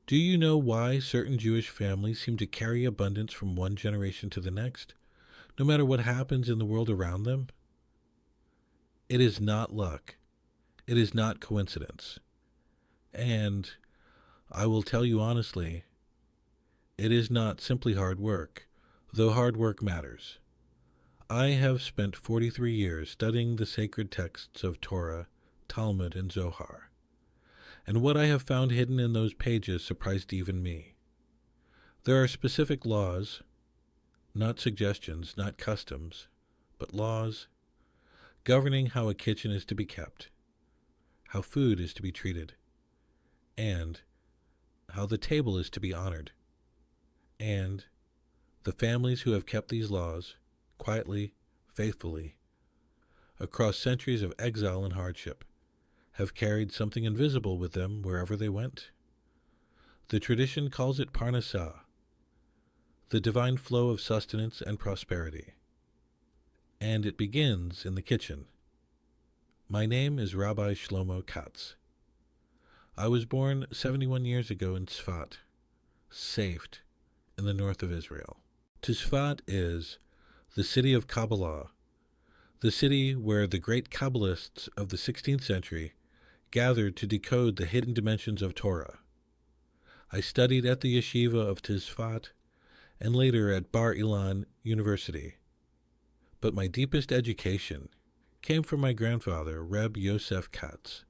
Do you know why certain Jewish families seem to carry abundance from one generation to the next, no matter what happens in the world around them? It is not luck. It is not coincidence. And I will tell you honestly, it is not simply hard work, though hard work matters. I have spent 43 years studying the sacred texts of Torah, Talmud, and Zohar, and what I have found hidden in those pages surprised even me. There are specific laws, not suggestions, not customs, but laws governing how a kitchen is to be kept, how food is to be treated, and how the table is to be honored. And the families who have kept these laws quietly, faithfully, across centuries of exile and hardship, have carried something invisible with them wherever they went. The tradition calls it parnassah, the divine flow of sustenance and prosperity. And it begins in the kitchen. My name is Rabbi Shlomo Katz. I was born 71 years ago in Tzfat, Safed, in the north of Israel. Tzfat is the city of Kabbalah, the city where the great Kabbalists of the 16th century gathered to decode the hidden dimensions of Torah. I studied at the yeshiva of Tzfat and later at Bar Ilan University. But my deepest education came from my grandfather, Reb Yosef Katz,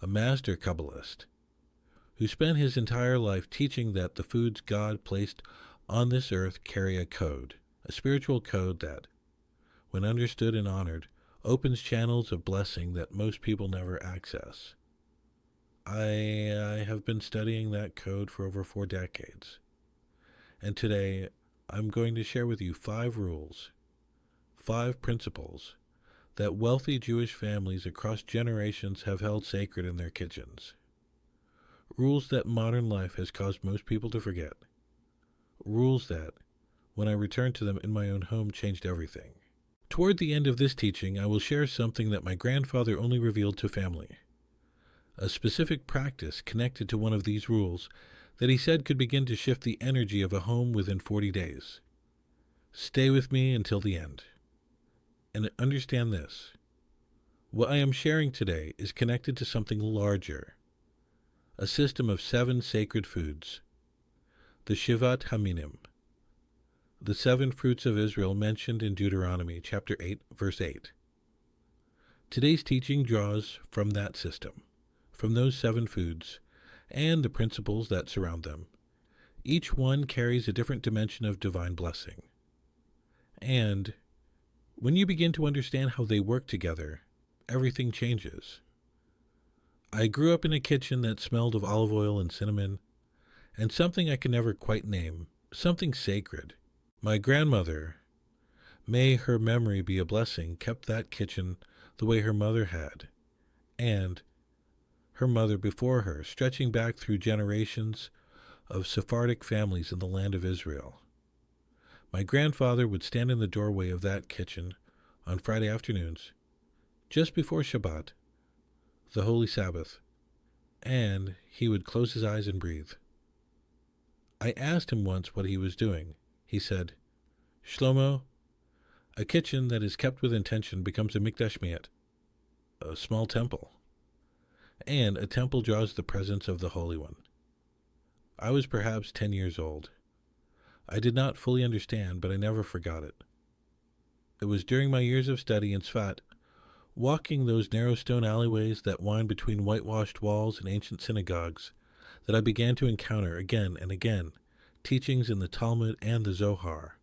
a master Kabbalist, who spent his entire life teaching that the foods God placed on this earth carry a code, a spiritual code that, when understood and honored, opens channels of blessing that most people never access. I have been studying that code for over 4 decades, and today I'm going to share with you 5 rules, 5 principles that wealthy Jewish families across generations have held sacred in their kitchens. Rules that modern life has caused most people to forget. Rules that, when I returned to them in my own home, changed everything. Toward the end of this teaching, I will share something that my grandfather only revealed to family, a specific practice connected to one of these rules that he said could begin to shift the energy of a home within 40 days. Stay with me until the end. And understand this. What I am sharing today is connected to something larger, a system of 7 sacred foods, the Shivat Haminim, the 7 fruits of Israel mentioned in Deuteronomy chapter 8, verse 8. Today's teaching draws from that system, from those 7 foods, and the principles that surround them. Each one carries a different dimension of divine blessing. And when you begin to understand how they work together, everything changes. I grew up in a kitchen that smelled of olive oil and cinnamon, and something I can never quite name, something sacred. My grandmother, may her memory be a blessing, kept that kitchen the way her mother had, and her mother before her, stretching back through generations of Sephardic families in the land of Israel. My grandfather would stand in the doorway of that kitchen on Friday afternoons, just before Shabbat, the Holy Sabbath, and he would close his eyes and breathe. I asked him once what he was doing. He said, "Shlomo, a kitchen that is kept with intention becomes a mikdash miyat, a small temple, and a temple draws the presence of the Holy One." I was perhaps 10 years old. I did not fully understand, but I never forgot it. It was during my years of study in Tzfat, walking those narrow stone alleyways that wind between whitewashed walls and ancient synagogues, that I began to encounter again and again teachings in the Talmud and the Zohar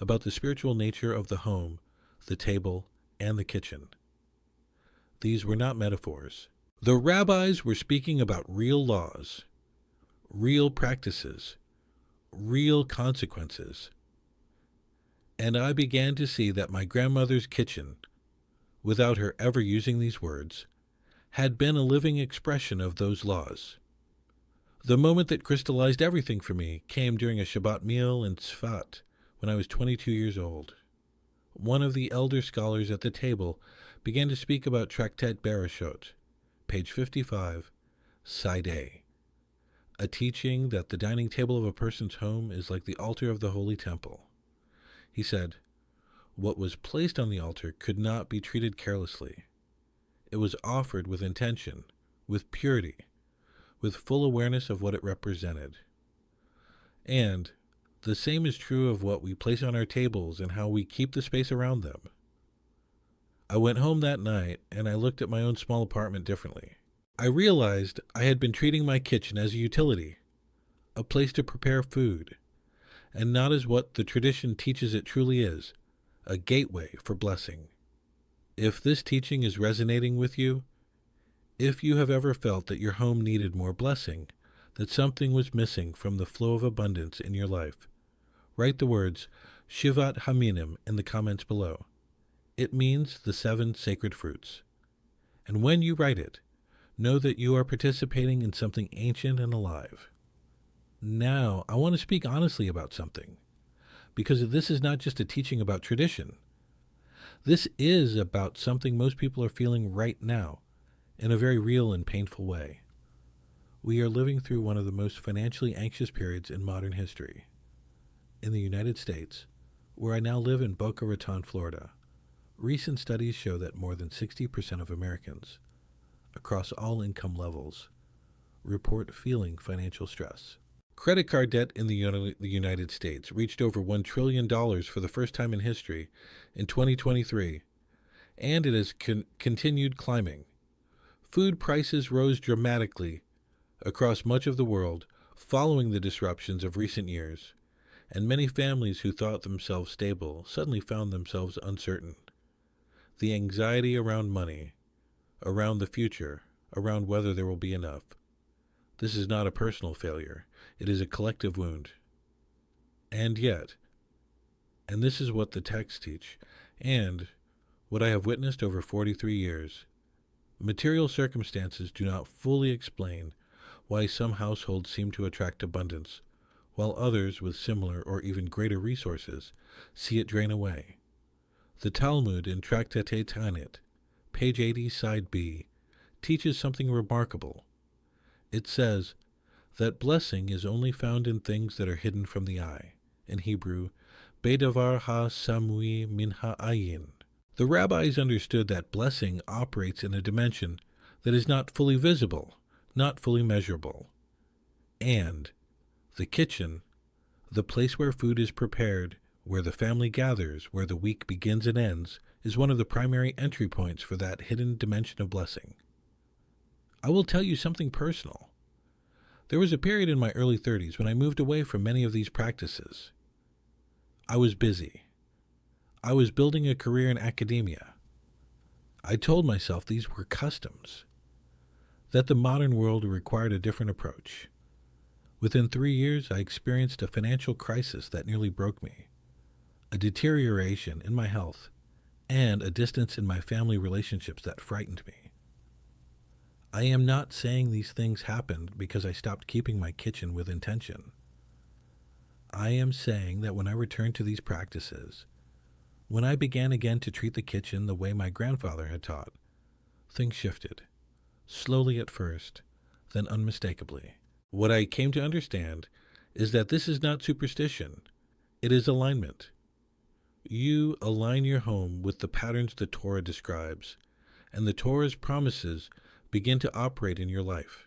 about the spiritual nature of the home, the table, and the kitchen. These were not metaphors. The rabbis were speaking about real laws, real practices, real consequences. And I began to see that my grandmother's kitchen, without her ever using these words, had been a living expression of those laws. The moment that crystallized everything for me came during a Shabbat meal in Tzfat when I was 22 years old. One of the elder scholars at the table began to speak about Tractate Berachot, page 55, side A, a teaching that the dining table of a person's home is like the altar of the holy temple. He said, what was placed on the altar could not be treated carelessly. It was offered with intention, with purity, with full awareness of what it represented. And the same is true of what we place on our tables and how we keep the space around them. I went home that night and I looked at my own small apartment differently. I realized I had been treating my kitchen as a utility, a place to prepare food, and not as what the tradition teaches it truly is, a gateway for blessing. If this teaching is resonating with you, if you have ever felt that your home needed more blessing, that something was missing from the flow of abundance in your life, write the words Shivat Haminim in the comments below. It means the 7 sacred fruits. And when you write it, know that you are participating in something ancient and alive. Now, I want to speak honestly about something, because this is not just a teaching about tradition. This is about something most people are feeling right now, in a very real and painful way. We are living through one of the most financially anxious periods in modern history. In the United States, where I now live in Boca Raton, Florida, recent studies show that more than 60% of Americans, across all income levels, report feeling financial stress. Credit card debt in the United States reached over $1 trillion for the first time in history in 2023, and it has continued climbing. Food prices rose dramatically across much of the world following the disruptions of recent years, and many families who thought themselves stable suddenly found themselves uncertain. The anxiety around money, around the future, around whether there will be enough. This is not a personal failure. It is a collective wound. And yet, and this is what the texts teach, and what I have witnessed over 43 years, material circumstances do not fully explain why some households seem to attract abundance, while others with similar or even greater resources see it drain away. The Talmud in Tractate Tanit, page 80, side B, teaches something remarkable. It says that blessing is only found in things that are hidden from the eye. In Hebrew, Bedavar ha-samui min ha'ayin. The rabbis understood that blessing operates in a dimension that is not fully visible, not fully measurable. And the kitchen, the place where food is prepared, where the family gathers, where the week begins and ends, is one of the primary entry points for that hidden dimension of blessing. I will tell you something personal. There was a period in my early 30s when I moved away from many of these practices. I was busy. I was building a career in academia. I told myself these were customs, that the modern world required a different approach. Within 3 years, I experienced a financial crisis that nearly broke me, a deterioration in my health, and a distance in my family relationships that frightened me. I am not saying these things happened because I stopped keeping my kitchen with intention. I am saying that when I returned to these practices, when I began again to treat the kitchen the way my grandfather had taught, things shifted, slowly at first, then unmistakably. What I came to understand is that this is not superstition, it is alignment. You align your home with the patterns the Torah describes, and the Torah's promises begin to operate in your life.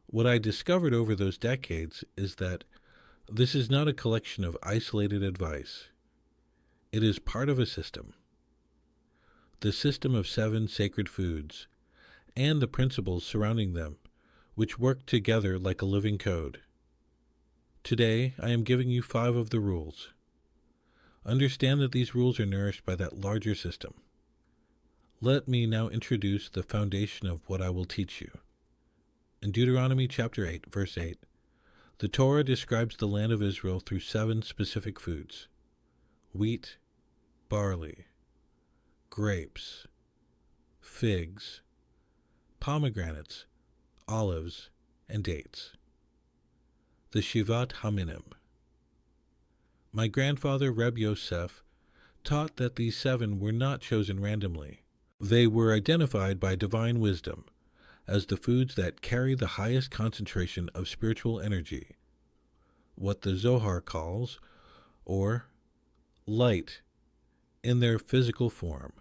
What I discovered over those decades is that this is not a collection of isolated advice. It is part of a system. The system of 7 sacred foods, and the principles surrounding them, which work together like a living code. Today, I am giving you 5 of the rules. Understand that these rules are nourished by that larger system. Let me now introduce the foundation of what I will teach you. In Deuteronomy chapter 8, verse 8, the Torah describes the land of Israel through 7 specific foods: wheat, barley, grapes, figs, pomegranates, olives, and dates. The Shivat Haminim. My grandfather, Reb Yosef, taught that these 7 were not chosen randomly. They were identified by divine wisdom as the foods that carry the highest concentration of spiritual energy, what the Zohar calls, or light, in their physical form.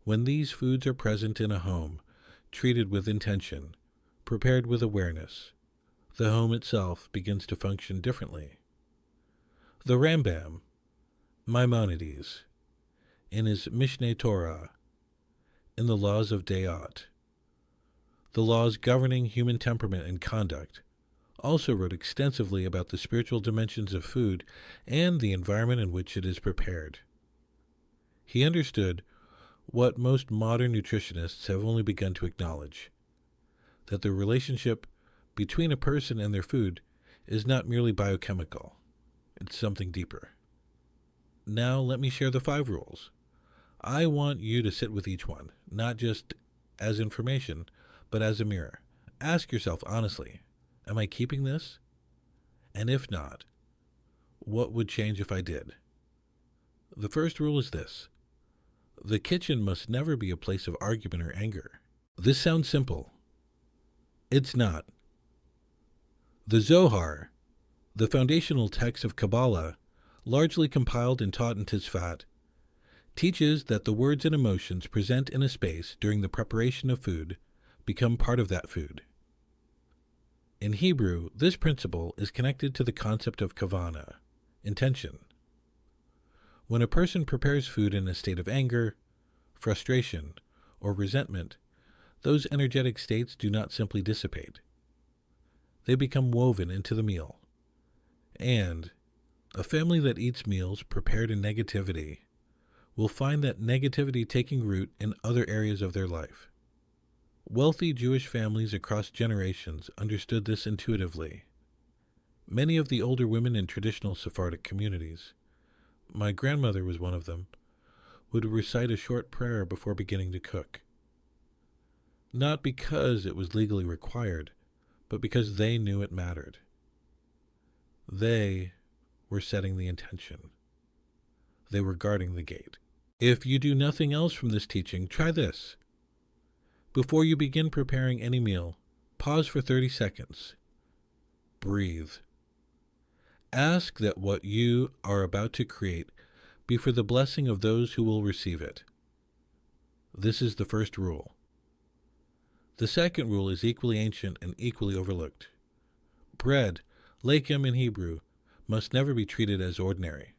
When these foods are present in a home, treated with intention, prepared with awareness, the home itself begins to function differently. The Rambam, Maimonides, in his Mishneh Torah, in the laws of Dayot, the laws governing human temperament and conduct, also wrote extensively about the spiritual dimensions of food and the environment in which it is prepared. He understood what most modern nutritionists have only begun to acknowledge, that the relationship between a person and their food is not merely biochemical, it's something deeper. Now let me share the 5 rules. I want you to sit with each one, not just as information, but as a mirror. Ask yourself honestly, am I keeping this? And if not, what would change if I did? The first rule is this: the kitchen must never be a place of argument or anger. This sounds simple. It's not. The Zohar, the foundational text of Kabbalah, largely compiled and taught in Tzfat, teaches that the words and emotions present in a space during the preparation of food become part of that food. In Hebrew, this principle is connected to the concept of kavana, intention. When a person prepares food in a state of anger, frustration, or resentment, those energetic states do not simply dissipate. They become woven into the meal. And a family that eats meals prepared in negativity will find that negativity taking root in other areas of their life. Wealthy Jewish families across generations understood this intuitively. Many of the older women in traditional Sephardic communities, my grandmother was one of them, would recite a short prayer before beginning to cook. Not because it was legally required, but because they knew it mattered. They were setting the intention. They were guarding the gate. If you do nothing else from this teaching, try this. Before you begin preparing any meal, pause for 30 seconds. Breathe. Ask that what you are about to create be for the blessing of those who will receive it. This is the first rule. The second rule is equally ancient and equally overlooked. Bread, lechem in Hebrew, must never be treated as ordinary.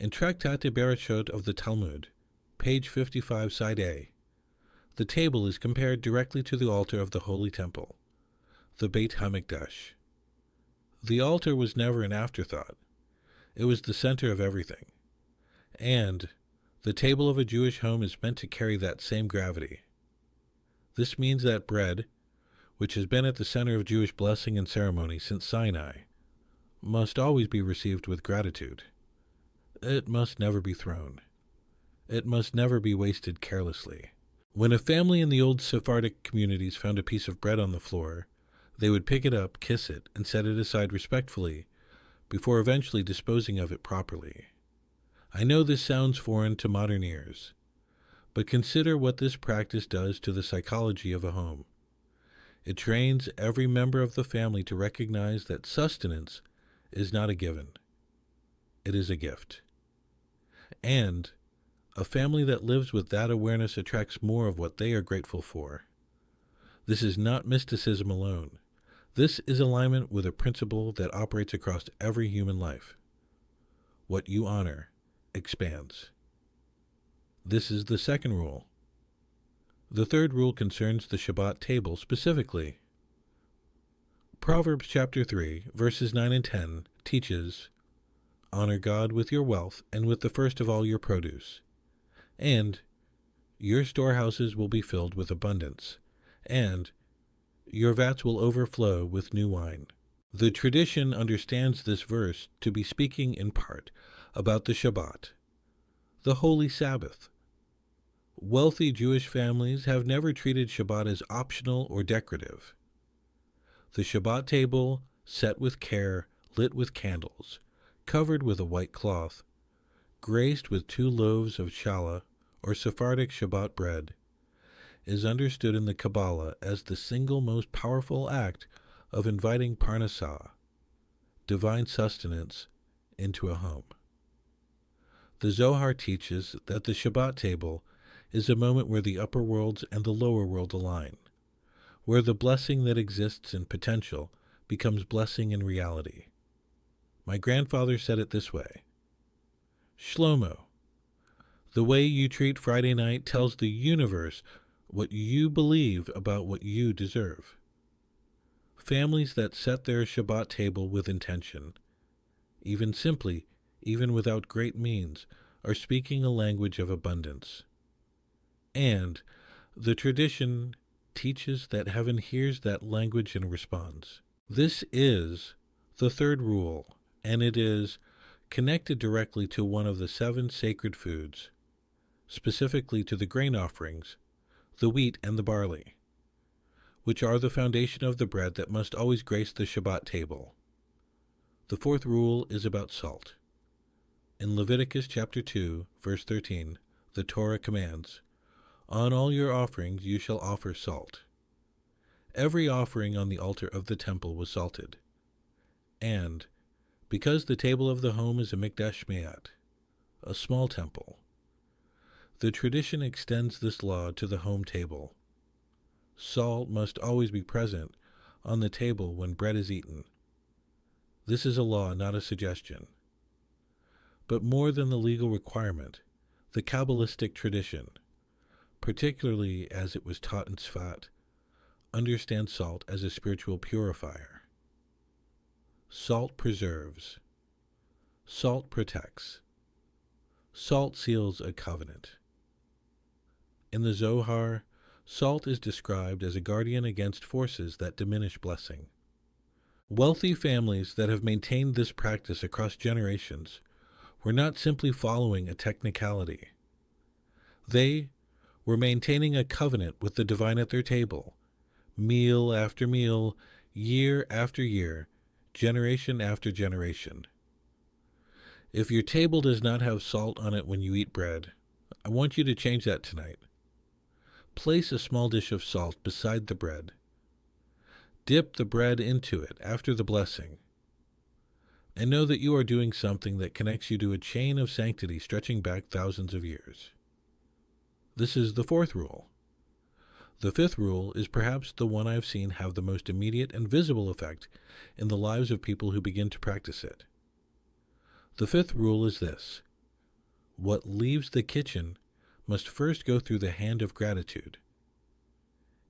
In Tractate Berachot of the Talmud, page 55, side A, the table is compared directly to the altar of the Holy Temple, the Beit HaMikdash. The altar was never an afterthought. It was the center of everything. And the table of a Jewish home is meant to carry that same gravity. This means that bread, which has been at the center of Jewish blessing and ceremony since Sinai, must always be received with gratitude. It must never be thrown. It must never be wasted carelessly. When a family in the old Sephardic communities found a piece of bread on the floor, they would pick it up, kiss it, and set it aside respectfully before eventually disposing of it properly. I know this sounds foreign to modern ears, but consider what this practice does to the psychology of a home. It trains every member of the family to recognize that sustenance is not a given. It is a gift. And a family that lives with that awareness attracts more of what they are grateful for. This is not mysticism alone. This is alignment with a principle that operates across every human life. What you honor expands. This is the second rule. The third rule concerns the Shabbat table specifically. Proverbs chapter 3, verses 9 and 10 teaches, "Honor God with your wealth and with the first of all your produce, and your storehouses will be filled with abundance, and your vats will overflow with new wine." The tradition understands this verse to be speaking in part about the Shabbat, the holy Sabbath. Wealthy Jewish families have never treated Shabbat as optional or decorative. The Shabbat table, set with care, lit with candles, covered with a white cloth, graced with 2 loaves of challah, or Sephardic Shabbat bread, is understood in the Kabbalah as the single most powerful act of inviting parnassah, divine sustenance, into a home. The Zohar teaches that the Shabbat table is a moment where the upper worlds and the lower world align, where the blessing that exists in potential becomes blessing in reality. My grandfather said it this way: Shlomo, the way you treat Friday night tells the universe what you believe about what you deserve. Families that set their Shabbat table with intention, even simply, even without great means, are speaking a language of abundance. And the tradition teaches that heaven hears that language and responds. This is the third rule, and it is connected directly to one of the 7 sacred foods, specifically to the grain offerings, the wheat and the barley, which are the foundation of the bread that must always grace the Shabbat table. The fourth rule is about salt. In Leviticus chapter 2, verse 13, the Torah commands, "On all your offerings you shall offer salt." Every offering on the altar of the temple was salted. And, because the table of the home is a mikdash me'at, a small temple, the tradition extends this law to the home table. Salt must always be present on the table when bread is eaten. This is a law, not a suggestion. But more than the legal requirement, the Kabbalistic tradition, particularly as it was taught in Tzfat, understands salt as a spiritual purifier. Salt preserves. Salt protects. Salt seals a covenant. In the Zohar, salt is described as a guardian against forces that diminish blessing. Wealthy families that have maintained this practice across generations were not simply following a technicality. They were maintaining a covenant with the divine at their table, meal after meal, year after year, generation after generation. If your table does not have salt on it when you eat bread, I want you to change that tonight. Place a small dish of salt beside the bread. Dip the bread into it after the blessing. And know that you are doing something that connects you to a chain of sanctity stretching back thousands of years. This is the fourth rule. The fifth rule is perhaps the one I've seen have the most immediate and visible effect in the lives of people who begin to practice it. The fifth rule is this: what leaves the kitchen must first go through the hand of gratitude.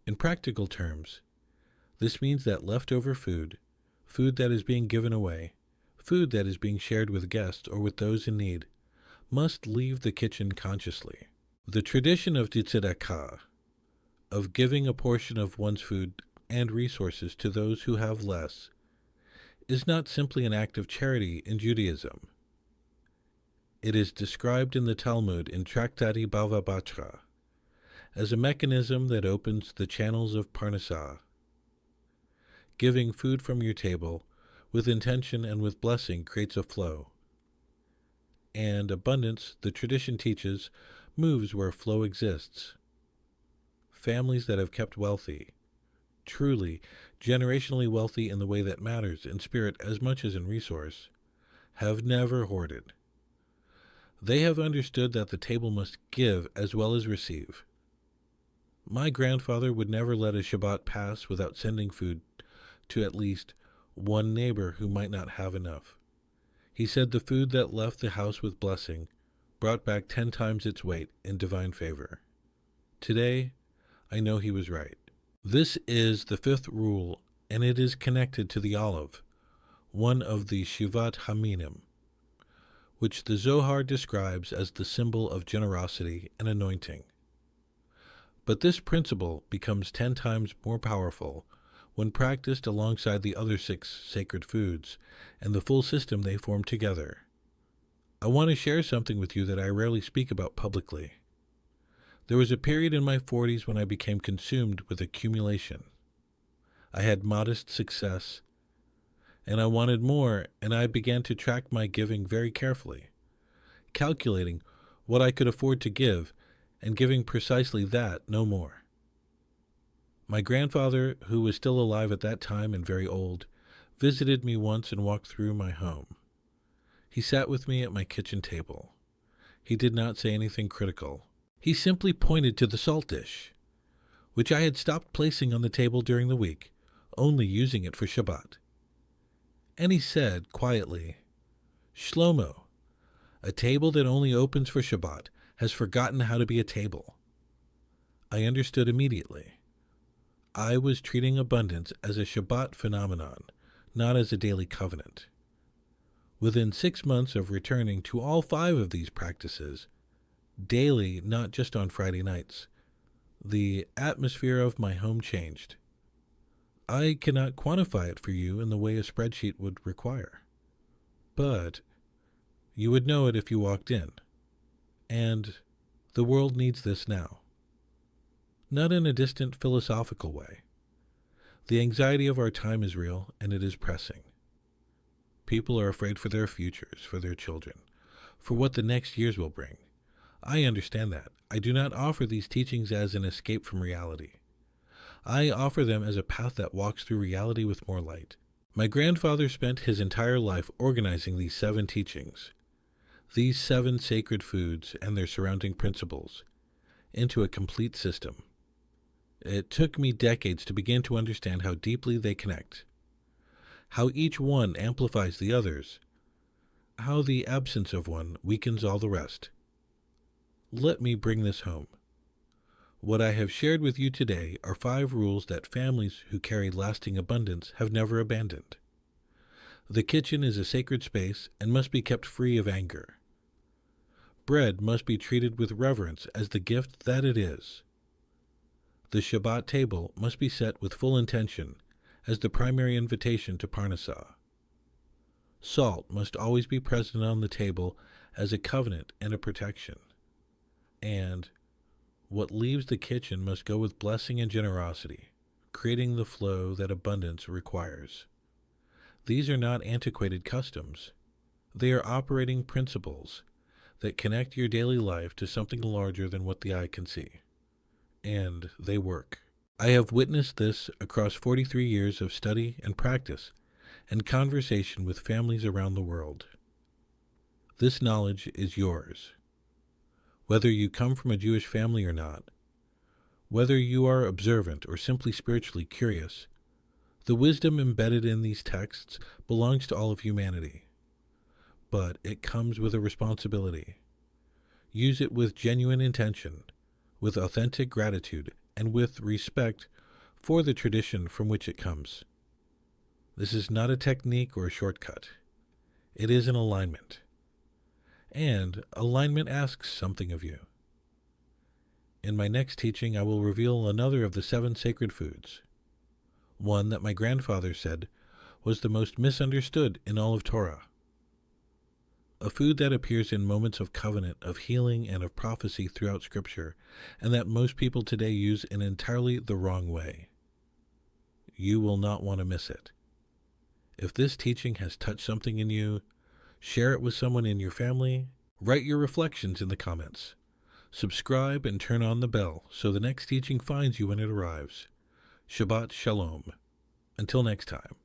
In practical terms, this means that leftover food, food that is being given away, food that is being shared with guests or with those in need, must leave the kitchen consciously. The tradition of tzedakah, of giving a portion of one's food and resources to those who have less, is not simply an act of charity in Judaism. It is described in the Talmud in Tractati Bava Batra as a mechanism that opens the channels of parnassah. Giving food from your table with intention and with blessing creates a flow. And abundance, the tradition teaches, moves where flow exists. Families that have kept wealthy, truly, generationally wealthy in the way that matters in spirit as much as in resource, have never hoarded. They have understood that the table must give as well as receive. My grandfather would never let a Shabbat pass without sending food to at least one neighbor who might not have enough. He said the food that left the house with blessing brought back 10 times its weight in divine favor. Today, I know he was right. This is the fifth rule, and it is connected to the olive, one of the Shivat Haminim, which the Zohar describes as the symbol of generosity and anointing. But this principle becomes 10 times more powerful when practiced alongside the other 6 sacred foods and the full system they form together. I want to share something with you that I rarely speak about publicly. There was a period in my 40s when I became consumed with accumulation. I had modest success, and I wanted more, and I began to track my giving very carefully, calculating what I could afford to give and giving precisely that, no more. My grandfather, who was still alive at that time and very old, visited me once and walked through my home. He sat with me at my kitchen table. He did not say anything critical. He simply pointed to the salt dish, which I had stopped placing on the table during the week, only using it for Shabbat. And he said quietly, "Shlomo, a table that only opens for Shabbat has forgotten how to be a table." I understood immediately. I was treating abundance as a Shabbat phenomenon, not as a daily covenant. Within 6 months of returning to all 5 of these practices, daily, not just on Friday nights, the atmosphere of my home changed. I cannot quantify it for you in the way a spreadsheet would require, but you would know it if you walked in. And the world needs this now. Not in a distant philosophical way. The anxiety of our time is real, and it is pressing. People are afraid for their futures, for their children, for what the next years will bring. I understand that. I do not offer these teachings as an escape from reality. I offer them as a path that walks through reality with more light. My grandfather spent his entire life organizing these 7 teachings, these 7 sacred foods and their surrounding principles, into a complete system. It took me decades to begin to understand how deeply they connect, how each one amplifies the others, how the absence of one weakens all the rest. Let me bring this home. What I have shared with you today are 5 rules that families who carry lasting abundance have never abandoned. The kitchen is a sacred space and must be kept free of anger. Bread must be treated with reverence as the gift that it is. The Shabbat table must be set with full intention as the primary invitation to Parnassah. Salt must always be present on the table as a covenant and a protection. And what leaves the kitchen must go with blessing and generosity, creating the flow that abundance requires. These are not antiquated customs. They are operating principles that connect your daily life to something larger than what the eye can see. And they work. I have witnessed this across 43 years of study and practice and conversation with families around the world. This knowledge is yours. Whether you come from a Jewish family or not, whether you are observant or simply spiritually curious, the wisdom embedded in these texts belongs to all of humanity. But it comes with a responsibility. Use it with genuine intention, with authentic gratitude, and with respect for the tradition from which it comes. This is not a technique or a shortcut. It is an alignment. And alignment asks something of you. In my next teaching, I will reveal another of the 7 sacred foods, one that my grandfather said was the most misunderstood in all of Torah. A food that appears in moments of covenant, of healing, and of prophecy throughout Scripture, and that most people today use in entirely the wrong way. You will not want to miss it. If this teaching has touched something in you, share it with someone in your family. Write your reflections in the comments. Subscribe and turn on the bell so the next teaching finds you when it arrives. Shabbat Shalom. Until next time.